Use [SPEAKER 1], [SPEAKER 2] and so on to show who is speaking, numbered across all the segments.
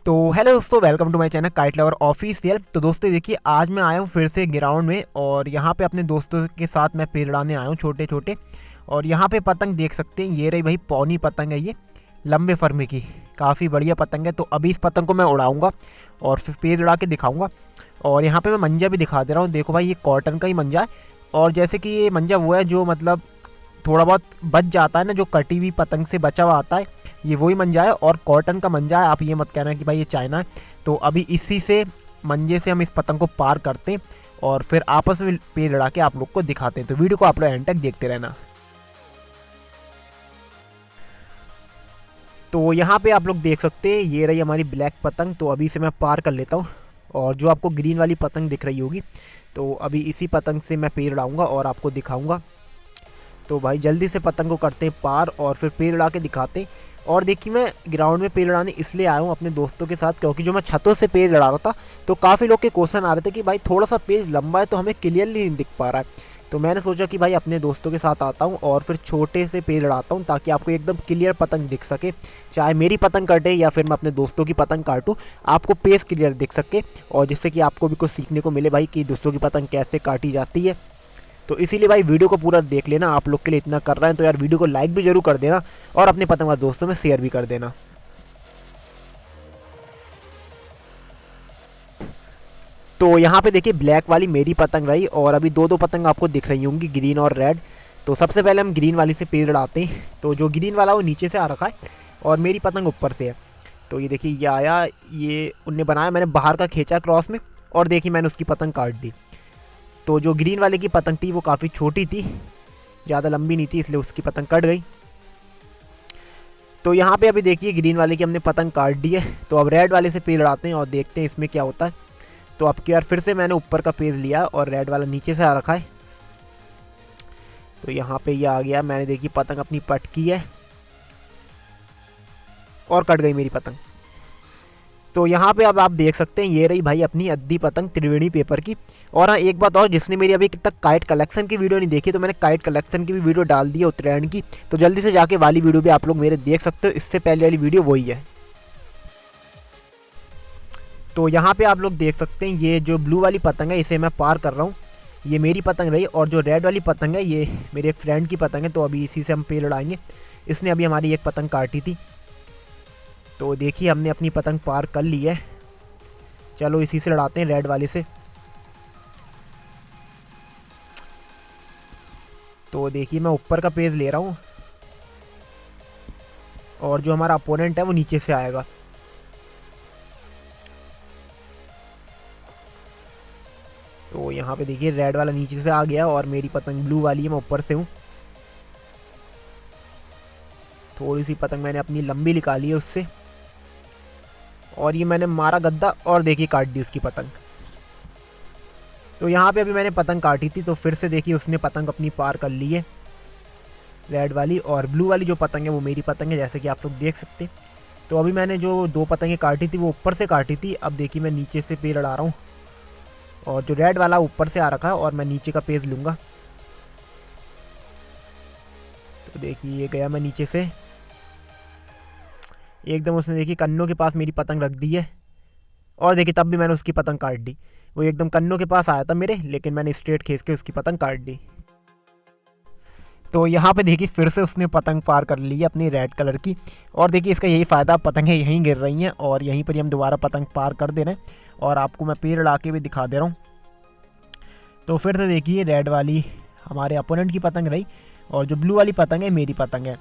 [SPEAKER 1] तो हेलो दोस्तों, welcome to my channel kite lover official. तो दोस्तों देखिए, आज मैं आया हूँ फिर से ग्राउंड में और यहाँ पे अपने दोस्तों के साथ मैं पेड़ उड़ाने आया हूँ छोटे छोटे। और यहाँ पे पतंग देख सकते हैं, ये रही भाई पौनी पतंग है, ये लंबे फरमे की काफ़ी बढ़िया पतंग है। तो अभी इस पतंग को मैं उड़ाऊँगा और फिर पेड़ उड़ा के दिखाऊँगा। और यहाँ पर मैं मंजा भी दिखा दे रहा हूँ, देखो भाई ये कॉटन का ही मंजा है। और जैसे कि ये मंजा वो है जो मतलब थोड़ा बहुत बच जाता है ना, जो कटी हुई पतंग से बचा हुआ आता है, ये वही मंजा है और कॉटन का मंजा है। आप ये मत कहना कि भाई ये चाइना है। तो अभी इसी से मंजे से हम इस पतंग को पार करते हैं और फिर आपस में पेड़ लड़ा के आप लोग को दिखाते हैं। तो वीडियो को आप लोग एंड तक देखते रहना। तो यहाँ पे आप लोग देख सकते हैं, ये रही हमारी ब्लैक पतंग। तो अभी से मैं पार कर लेता हूँ और जो आपको ग्रीन वाली पतंग दिख रही होगी, तो अभी इसी पतंग से मैं पेड़ उड़ाऊँगा और आपको दिखाऊँगा। तो भाई जल्दी से पतंग को करते हैं पार और फिर पेड़ उड़ा के दिखाते हैं। और देखिए, मैं ग्राउंड में पेड़ उड़ाने इसलिए आया हूँ अपने दोस्तों के साथ, क्योंकि जो मैं छतों से पेड़ उड़ा रहा था तो काफ़ी लोग के क्वेश्चन आ रहे थे कि भाई थोड़ा सा पेज लंबा है तो हमें क्लियरली नहीं दिख पा रहा है। तो मैंने सोचा कि भाई अपने दोस्तों के साथ आता हूँ और फिर छोटे से पेड़ उड़ाता हूँ ताकि आपको एकदम क्लियर पतंग दिख सके। चाहे मेरी पतंग कटे या फिर मैं अपने दोस्तों की पतंग काटूँ, आपको पेज क्लियर दिख सके और जिससे कि आपको भी कुछ सीखने को मिले भाई कि दूसरों की पतंग कैसे काटी जाती है। तो इसीलिए भाई वीडियो को पूरा देख लेना, आप लोग के लिए इतना कर रहे हैं तो यार वीडियो को लाइक भी जरूर कर देना और अपने पतंगबाज दोस्तों में शेयर भी कर देना। तो यहाँ पे देखिए, ब्लैक वाली मेरी पतंग रही और अभी दो दो पतंग आपको दिख रही होंगी, ग्रीन और रेड। तो सबसे पहले हम ग्रीन वाली से पेड़ उड़ाते हैं। तो जो ग्रीन वाला वो नीचे से आ रखा है और मेरी पतंग ऊपर से है। तो ये देखिए, ये आया, ये उनने बनाया, मैंने बाहर का खींचा क्रॉस में और देखिए मैंने उसकी पतंग काट दी। तो जो ग्रीन वाले की पतंग थी वो काफ़ी छोटी थी, ज़्यादा लंबी नहीं थी, इसलिए उसकी पतंग कट गई। तो यहाँ पे अभी देखिए, ग्रीन वाले की हमने पतंग काट दी है। तो अब रेड वाले से पेड़ उड़ाते हैं और देखते हैं इसमें क्या होता है। तो अब की बार फिर से मैंने ऊपर का पेज लिया और रेड वाला नीचे से आ रखा है। तो यहाँ पे ये आ गया, मैंने देखी पतंग अपनी पटकी है और कट गई मेरी पतंग। तो यहाँ पे अब आप देख सकते हैं, ये रही भाई अपनी अद्दी पतंग त्रिवेणी पेपर की। और हाँ, एक बात और, जिसने मेरी अभी तक काइट कलेक्शन की वीडियो नहीं देखी, तो मैंने काइट कलेक्शन की भी वीडियो डाल दी है उत्तरायण की। तो जल्दी से जाके वाली वीडियो भी आप लोग मेरे देख सकते हो, इससे पहले वाली वीडियो वही है। तो यहाँ पे आप लोग देख सकते हैं, ये जो ब्लू वाली पतंग है इसे मैं पार कर रहा हूँ, ये मेरी पतंग रही। और जो रेड वाली पतंग है ये मेरे एक फ्रेंड की पतंग है। तो अभी इसी से हम पेड़ उड़ाएंगे। इसने अभी हमारी एक पतंग काटी थी। तो देखिए, हमने अपनी पतंग पार कर ली है। चलो इसी से लड़ाते हैं, रेड वाले से। तो देखिए, मैं ऊपर का पेज ले रहा हूँ और जो हमारा अपोनेंट है वो नीचे से आएगा। तो यहाँ पे देखिए, रेड वाला नीचे से आ गया और मेरी पतंग ब्लू वाली है, मैं ऊपर से हूँ। थोड़ी सी पतंग मैंने अपनी लंबी निकाली है उससे और ये मैंने मारा गद्दा और देखिए काट दी उसकी पतंग। तो यहाँ पे अभी मैंने पतंग काटी थी, तो फिर से देखिए उसने पतंग अपनी पार कर ली है, रेड वाली। और ब्लू वाली जो पतंग है वो मेरी पतंग है, जैसे कि आप लोग देख सकते हैं। तो अभी मैंने जो दो पतंगें काटी थी वो ऊपर से काटी थी। अब देखिए, मैं नीचे से पेड़ अड़ा रहा हूँ और जो रेड वाला ऊपर से आ रखा है और मैं नीचे का पेज लूँगा। तो देखिए, ये गया मैं नीचे से एकदम, उसने देखिए कन्नों के पास मेरी पतंग रख दी है और देखिए तब भी मैंने उसकी पतंग काट दी। वो एकदम कन्नों के पास आया था मेरे, लेकिन मैंने स्ट्रेट खींच के उसकी पतंग काट दी। तो यहाँ पे देखिए, फिर से उसने पतंग पार कर ली है अपनी रेड कलर की। और देखिए, इसका यही फ़ायदा, पतंगें यहीं गिर रही हैं और यहीं पर ही हम दोबारा पतंग पार कर दे रहे हैं। और आपको मैं पेड़ उड़ा के भी दिखा दे रहा हूँ। तो फिर से देखिए, रेड वाली हमारे अपोनेंट की पतंग रही और जो ब्लू वाली पतंग है मेरी पतंग है।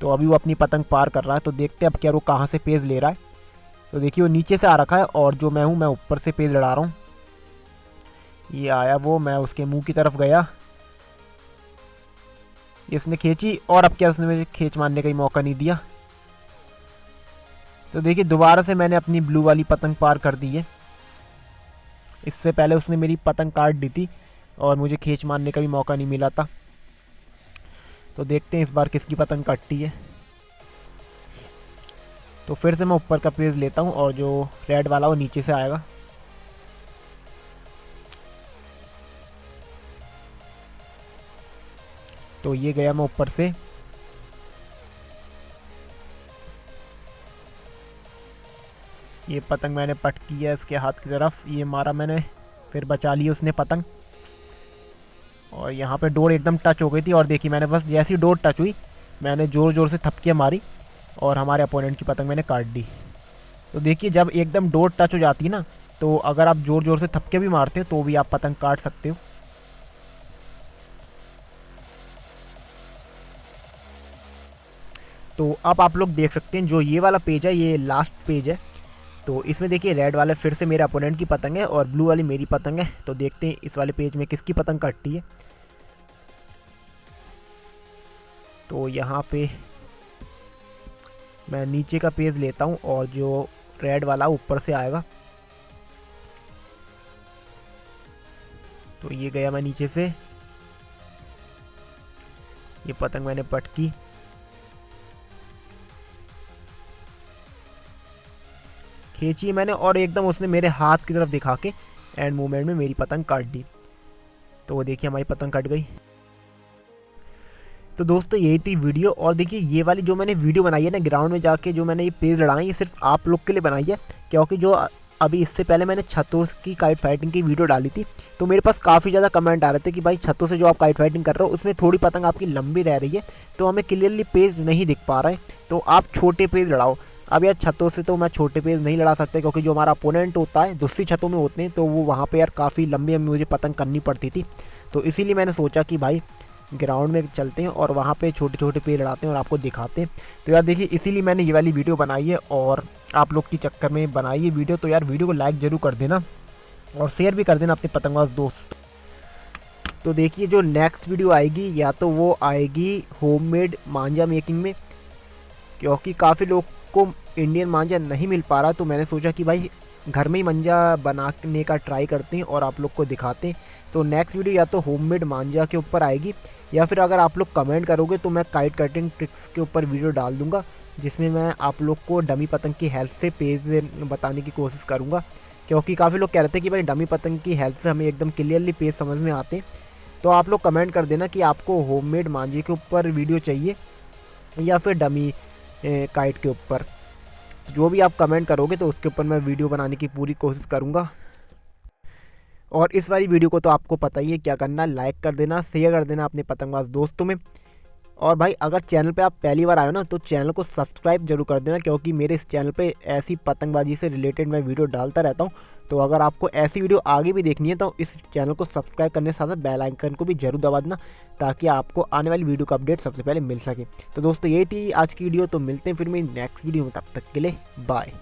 [SPEAKER 1] तो अभी वो अपनी पतंग पार कर रहा है। तो देखते हैं अब क्या वो कहाँ से पेज ले रहा है। तो देखिए, वो नीचे से आ रखा है और जो मैं हूँ, मैं ऊपर से पेज लड़ा रहा हूँ। ये आया वो, मैं उसके मुंह की तरफ गया, इसने खींची और अब क्या, उसने मुझे खींच मारने का ही मौका नहीं दिया। तो देखिए, दोबारा से मैंने अपनी ब्लू वाली पतंग पार कर दी है। इससे पहले उसने मेरी पतंग काट दी थी और मुझे खींच मारने का भी मौका नहीं मिला था। तो देखते हैं इस बार किसकी पतंग कटती है। तो फिर से मैं ऊपर का पेज लेता हूँ और जो रेड वाला वो नीचे से आएगा। तो ये गया मैं ऊपर से ये पतंग मैंने पटकी है इसके हाथ की तरफ, ये मारा मैंने, फिर बचा ली उसने पतंग। और यहाँ पे डोर एकदम टच हो गई थी और देखिए मैंने बस जैसी डोर टच हुई मैंने ज़ोर ज़ोर से थपकियाँ मारी और हमारे अपोनेंट की पतंग मैंने काट दी। तो देखिए जब एकदम डोर टच हो जाती है ना, तो अगर आप ज़ोर ज़ोर से थपके भी मारते हो तो भी आप पतंग काट सकते हो। तो अब आप लोग देख सकते हैं जो ये वाला पेज है ये लास्ट पेज है। तो इसमें देखिए रेड वाले फिर से मेरे अपोनेंट की पतंग है और ब्लू वाली मेरी पतंग है। तो देखते हैं इस वाले पेज में किसकी पतंग कटती है। तो यहाँ पे मैं नीचे का पेज लेता हूँ और जो रेड वाला ऊपर से आएगा। तो ये गया मैं नीचे से, ये पतंग मैंने पटकी, खींची मैंने और एकदम उसने मेरे हाथ की तरफ दिखा के एंड मोमेंट में मेरी पतंग काट दी। तो वो देखिए हमारी पतंग कट गई। तो दोस्तों यही थी वीडियो। और देखिए ये वाली जो मैंने वीडियो बनाई है ना ग्राउंड में जाके जो मैंने ये पेज लड़ाई, ये सिर्फ आप लोग के लिए बनाई है, क्योंकि जो अभी इससे पहले मैंने छतों की काइट फाइटिंग की वीडियो डाली थी तो मेरे पास काफ़ी ज़्यादा कमेंट आ रहे थे कि भाई छतों से जो आप काइट फाइटिंग कर रहे हो उसमें थोड़ी पतंग आपकी लंबी रह रही है तो हमें क्लियरली पेज नहीं दिख पा रहा है, तो आप छोटे पेज लड़ाओ। अब यार छतों से तो मैं छोटे पेज नहीं लड़ा सकता क्योंकि जो हमारा अपोनेंट होता है दूसरी छतों में होते हैं तो वो वहाँ पे यार काफ़ी लंबी लंबी मुझे पतंग करनी पड़ती थी। तो इसीलिए मैंने सोचा कि भाई ग्राउंड में चलते हैं और वहाँ पे छोटे छोटे पेज लड़ाते हैं और आपको दिखाते हैं। तो यार देखिए इसीलिए मैंने ये वाली वीडियो बनाई है और आप लोग की चक्कर में बनाई है वीडियो। तो यार वीडियो को लाइक ज़रूर कर देना और शेयर भी कर देना अपने पतंगबाज दोस्त। तो देखिए जो नेक्स्ट वीडियो आएगी या तो वो आएगी होममेड मांझा मेकिंग में, क्योंकि काफ़ी लोग को इंडियन मांझा नहीं मिल पा रहा तो मैंने सोचा कि भाई घर में ही मांझा बनाने का ट्राई करते हैं और आप लोग को दिखाते हैं। तो नेक्स्ट वीडियो या तो होममेड मांझा के ऊपर आएगी या फिर अगर आप लोग कमेंट करोगे तो मैं काइट कटिंग ट्रिक्स के ऊपर वीडियो डाल दूंगा जिसमें मैं आप लोग को डमी पतंग की हेल्प से पेज बताने की कोशिश करूंगा, क्योंकि काफ़ी लोग कह रहे थे कि भाई डमी पतंग की हेल्प से हमें एकदम क्लियरली पेज समझ में आते हैं। तो आप लोग कमेंट कर देना कि आपको होममेड मांझे के ऊपर वीडियो चाहिए या फिर डमी काइट के ऊपर। जो भी आप कमेंट करोगे तो उसके ऊपर मैं वीडियो बनाने की पूरी कोशिश करूँगा। और इस वाली वीडियो को तो आपको पता ही है क्या करना, लाइक कर देना, शेयर कर देना अपने पतंगबाज दोस्तों में। और भाई अगर चैनल पे आप पहली बार आए हो ना तो चैनल को सब्सक्राइब जरूर कर देना, क्योंकि मेरे इस चैनल पे ऐसी पतंगबाजी से रिलेटेड मैं वीडियो डालता रहता हूँ। तो अगर आपको ऐसी वीडियो आगे भी देखनी है तो इस चैनल को सब्सक्राइब करने के साथ बेल आइकन को भी जरूर दबा देना ताकि आपको आने वाली वीडियो का अपडेट सबसे पहले मिल सके। तो दोस्तों यही थी आज की वीडियो, तो मिलते हैं फिर मेरी नेक्स्ट वीडियो में, तब तक के लिए बाय।